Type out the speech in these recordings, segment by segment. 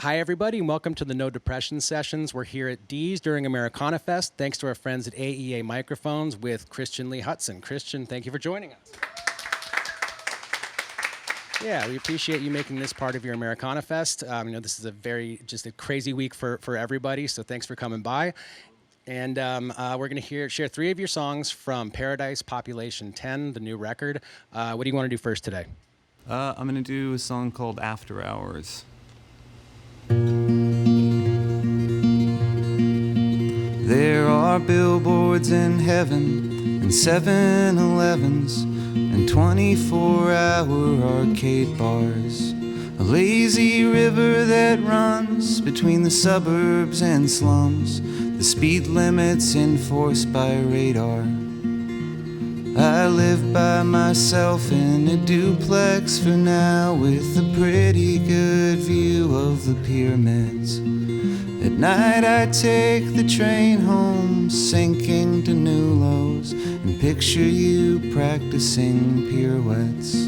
Hi, everybody, and welcome to the No Depression Sessions. We're here at D's during AmeriCanaFest, thanks to our friends at AEA Microphones with Christian Lee Hutson. Christian, thank you for joining us. Yeah, we appreciate you making this part of your AmeriCanaFest. This is just a crazy week for everybody, so thanks for coming by. And we're going to share three of your songs from Paradise Population 10, the new record. What do you want to do first today? I'm going to do a song called After Hours. There are billboards in heaven and 7-Elevens and 24-hour arcade bars. A lazy river that runs between the suburbs and slums. The speed limit's enforced by radar. I live by myself in a duplex for now with a pretty good view of the pyramids. At night I take the train home, sinking to new lows, and picture you practicing pirouettes.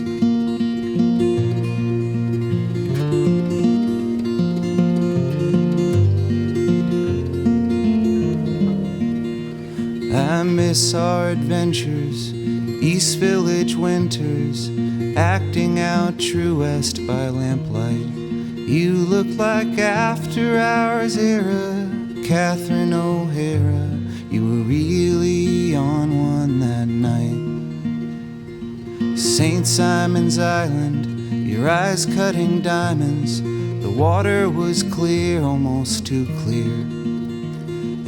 I miss our adventures, East Village winters, acting out True West by lamplight. You look like After Hours era, Catherine O'Hara. You were really on one that night. St. Simon's Island, your eyes cutting diamonds. The water was clear, almost too clear.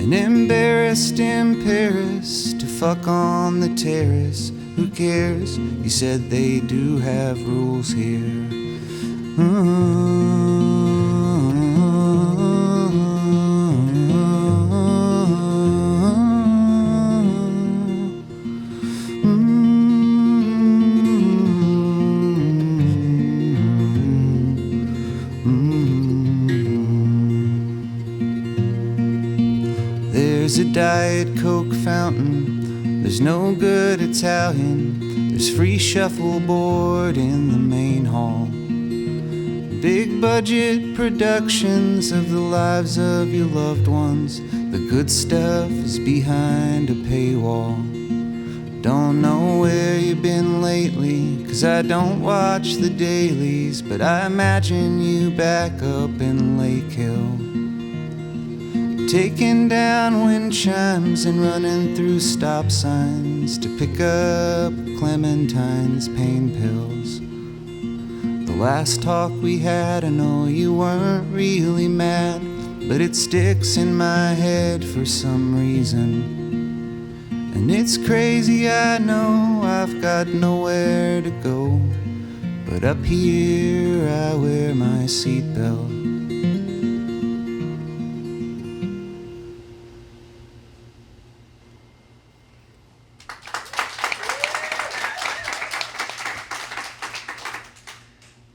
And embarrassed in Paris to fuck on the terrace. Who cares? You said they do have rules here. There's a Diet Coke fountain, there's no good Italian, there's free shuffleboard in the main hall. Big budget productions of the lives of your loved ones, the good stuff is behind a paywall. Don't know where you've been lately, 'cause I don't watch the dailies, but I imagine you back up in Lake Hill. Taking down wind chimes and running through stop signs to pick up Clementine's pain pills. The last talk we had, I know you weren't really mad, but it sticks in my head for some reason. And it's crazy, I know, I've got nowhere to go, but up here I wear my seatbelt.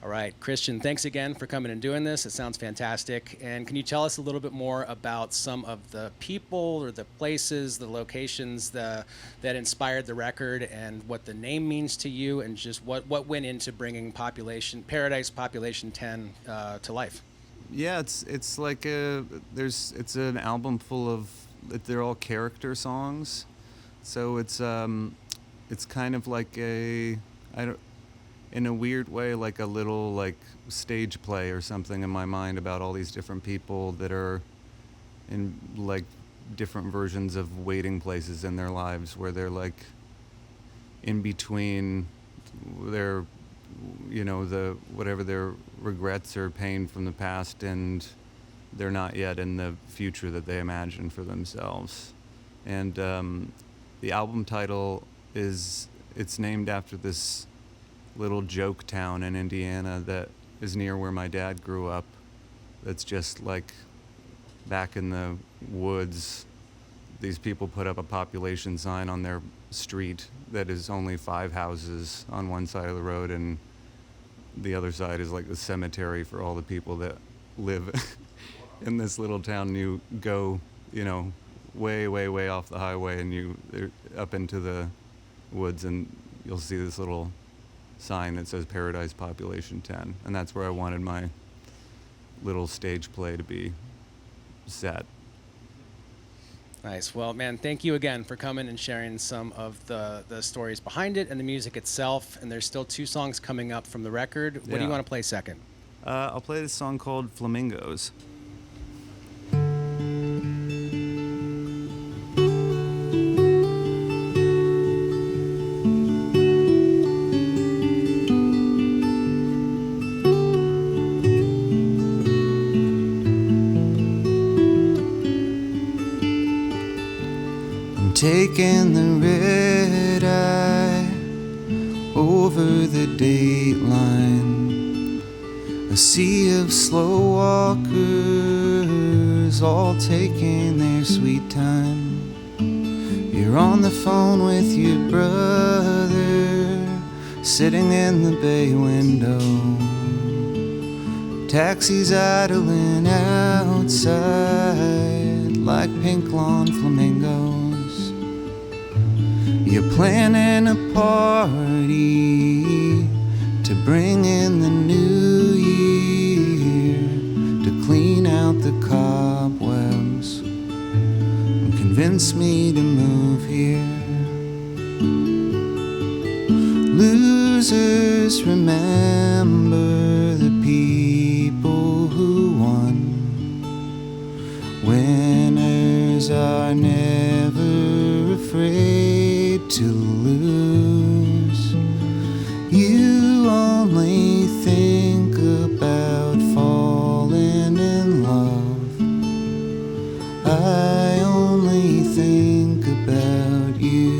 All right, Christian, thanks again for coming and doing this. It sounds fantastic. And can you tell us a little bit more about some of the people or the places, the locations that inspired the record and what the name means to you, and just what went into bringing Paradise Population 10 to life? Yeah, it's like it's an album full of, they're all character songs, so it's kind of like in a weird way, like a little like stage play or something in my mind about all these different people that are in like different versions of waiting places in their lives where they're like in between their, the whatever their regrets or pain from the past, and they're not yet in the future that they imagine for themselves. And the album title it's named after this little joke town in Indiana that is near where my dad grew up. That's just like back in the woods. These people put up a population sign on their street that is only 5 houses on one side of the road, and the other side is like the cemetery for all the people that live in this little town. You go, way, way, way off the highway, and they're up into the woods, and you'll see this little sign that says Paradise Population 10, and that's where I wanted my little stage play to be set. Nice. Well, man, thank you again for coming and sharing some of the stories behind it and the music itself. And there's still 2 songs coming up from the record. What do you want to play second? I'll play this song called Flamingos. Taking the red eye over the date line, a sea of slow walkers all taking their sweet time. You're on the phone with your brother, sitting in the bay window. Taxis idling outside like pink lawn flamingos. You're planning a party to bring in the new year, to clean out the cobwebs and convince me to move here. Losers remember the people who won. Winners are never afraid to lose. You only think about falling in love. I only think about you.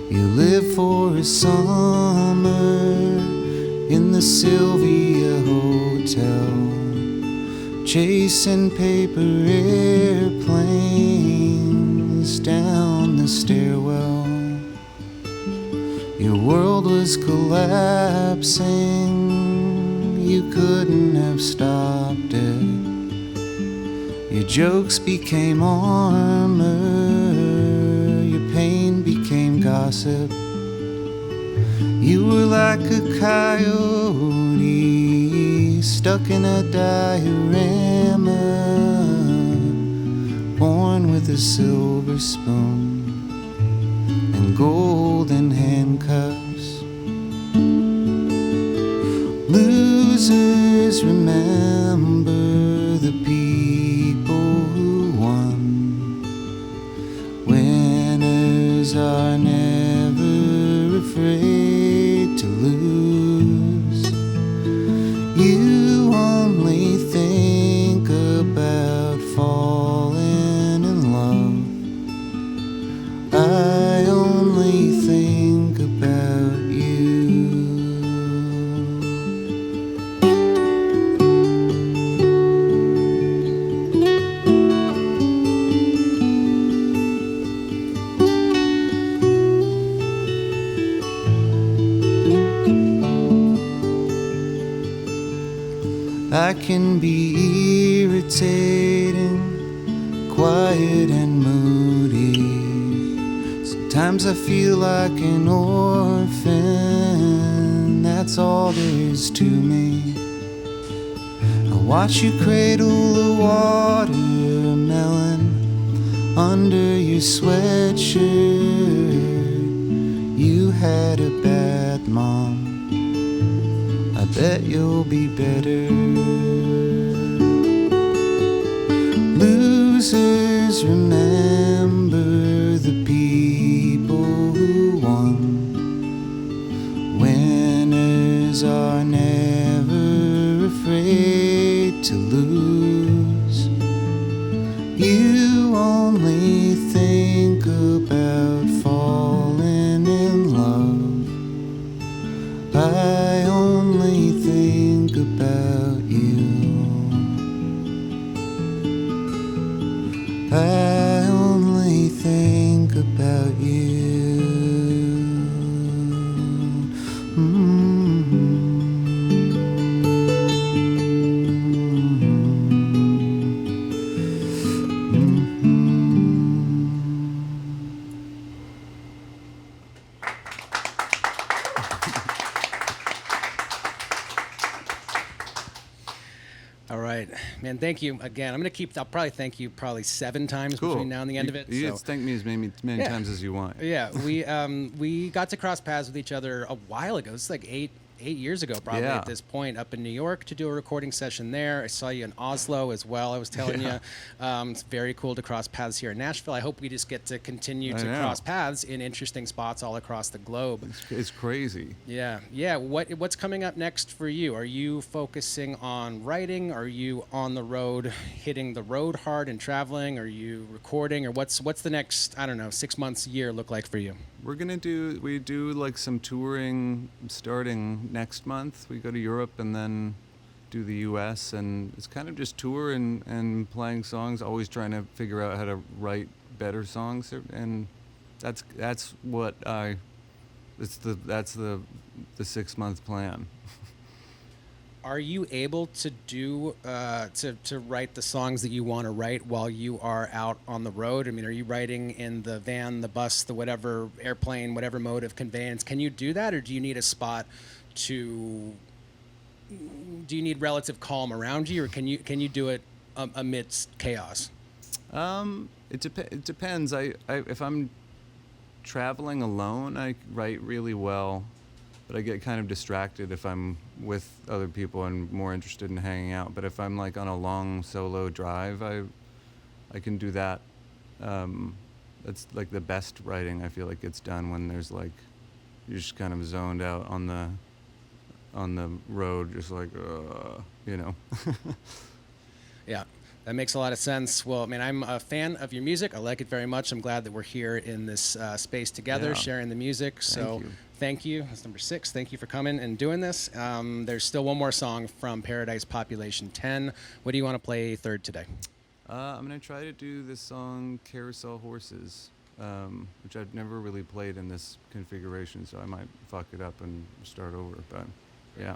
You live for a summer in the Sylvia Hotel, chasing paper airplanes down the stairwell. Your world was collapsing, you couldn't have stopped it. Your jokes became armor, your pain became gossip. You were like a coyote stuck in a diorama, born with a silver spoon and golden handcuffs. Losers remember the people who won. Winners are never afraid to lose. You only think about falling in love. I only think about you. I can be irritating, quiet and moody. Sometimes I feel like an orphan, that's all there is to me. I watch you cradle a watermelon under your sweatshirt. You had a bad mom, I bet you'll be better. Losers remember the people who won. Winners are never afraid to lose. You only think about falling in love. I only think about you. I only think about you. Mm-hmm. All right, man. Thank you again. I'll probably thank you probably 7 times Cool. between now and the end of it. You So. just thank me as many Yeah. times as you want. Yeah, we got to cross paths with each other a while ago. It's like eight years ago, probably Yeah. at this point, up in New York to do a recording session there. I saw you in Oslo as well. I was telling you, it's very cool to cross paths here in Nashville. I hope we just get to continue to cross paths in interesting spots all across the globe. It's crazy. Yeah. What's coming up next for you? Are you focusing on writing? Are you on the road, hitting the road hard and traveling? Are you recording? Or what's the next, I don't know, 6 months, year look like for you? We do like some touring starting next month. We go to Europe and then do the US, and it's kind of just tour and playing songs, always trying to figure out how to write better songs, and that's the 6-month plan. Are you able to do to write the songs that you want to write while you are out on the road? I mean, are you writing in the van, the bus, the whatever airplane, whatever mode of conveyance? Can you do that, or do you need a spot to? Do you need relative calm around you, or can you do it amidst chaos? It depends. If I'm traveling alone, I write really well. But I get kind of distracted if I'm with other people and more interested in hanging out. But if I'm like on a long solo drive, I can do that. That's like the best writing I feel like gets done when there's like you're just kind of zoned out on the road, just like you know. Yeah. That makes a lot of sense. Well, I mean, I'm a fan of your music. I like it very much. I'm glad that we're here in this space together, sharing the music. So thank you. That's number 6. Thank you for coming and doing this. There's still one more song from Paradise Population 10. What do you want to play third today? I'm going to try to do this song, Carousel Horses, which I've never really played in this configuration, so I might fuck it up and start over. But, yeah.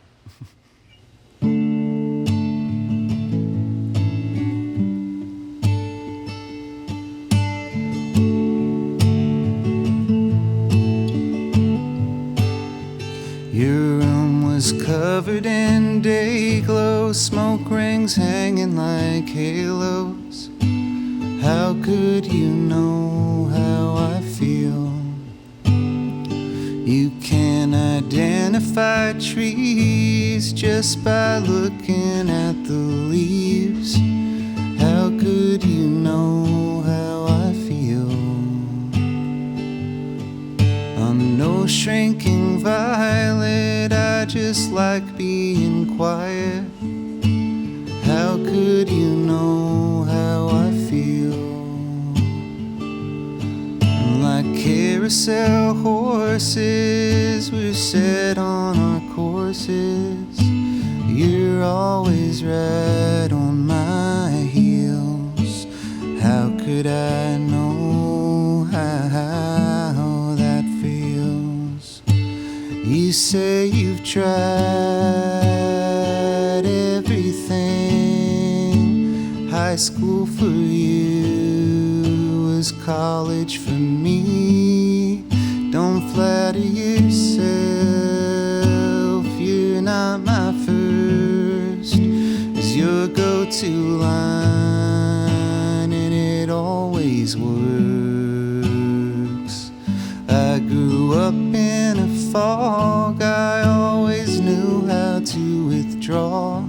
Your room was covered in day glow, smoke rings hanging like halos. How could you know how I feel? You can identify trees just by looking at the leaves. How could you know how I feel? I'm no shrinking violet, I just like being quiet. How could you know how I feel? Like carousel horses, we're set on our courses. You're always right on my heels. How could I know how that feels? You say you've tried everything. High school for you was college for me. Don't flatter yourself, you're not my first. Is your go-to line, and it always works. I grew up in a fog, I always knew how to withdraw.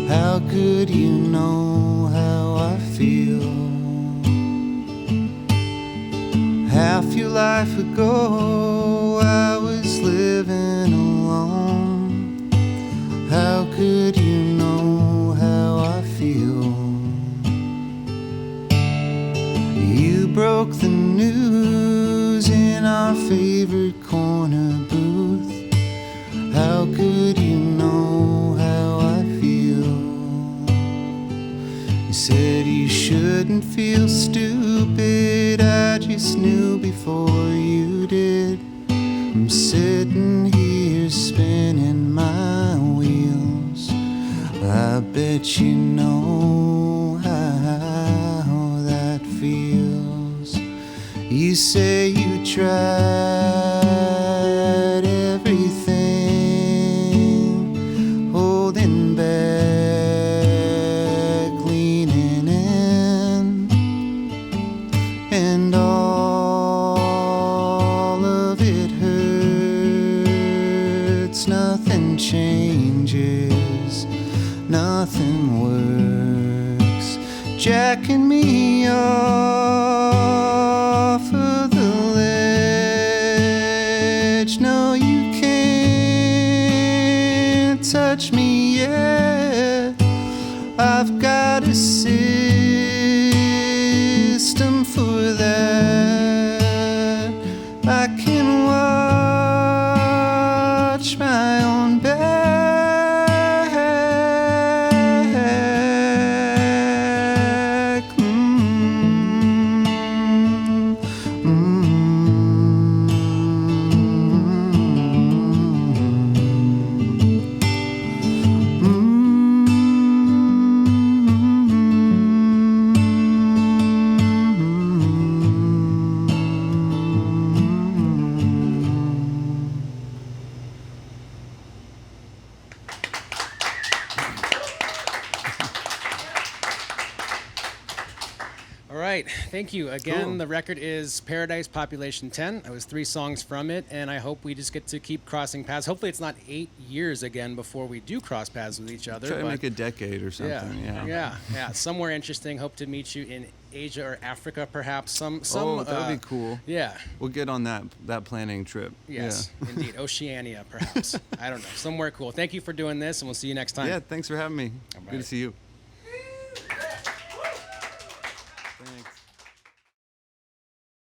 How could you know how I feel? Half your life ago, I was living alone. How could you know how I feel? You broke the news in our favorite corner booth. How could you know how I feel? You said you shouldn't feel stupid, I just knew before you did. I'm sitting here spinning my wheels. I bet you know how that feels. You say you tried everything, holding back nothing works. Jacking me off of the ledge. No, you can't touch me yet. I've got a system for that. I can watch my own back. Thank you. Again, Cool. The record is Paradise Population 10. It was 3 songs from it, and I hope we just get to keep crossing paths. Hopefully it's not 8 years again before we do cross paths with each other. Try to make a decade or something. Yeah. Somewhere interesting. Hope to meet you in Asia or Africa, perhaps. Some. Oh, that would be cool. Yeah. We'll get on that planning trip. Yes, indeed. Oceania, perhaps. I don't know. Somewhere cool. Thank you for doing this, and we'll see you next time. Yeah, thanks for having me. All Good to right. see you.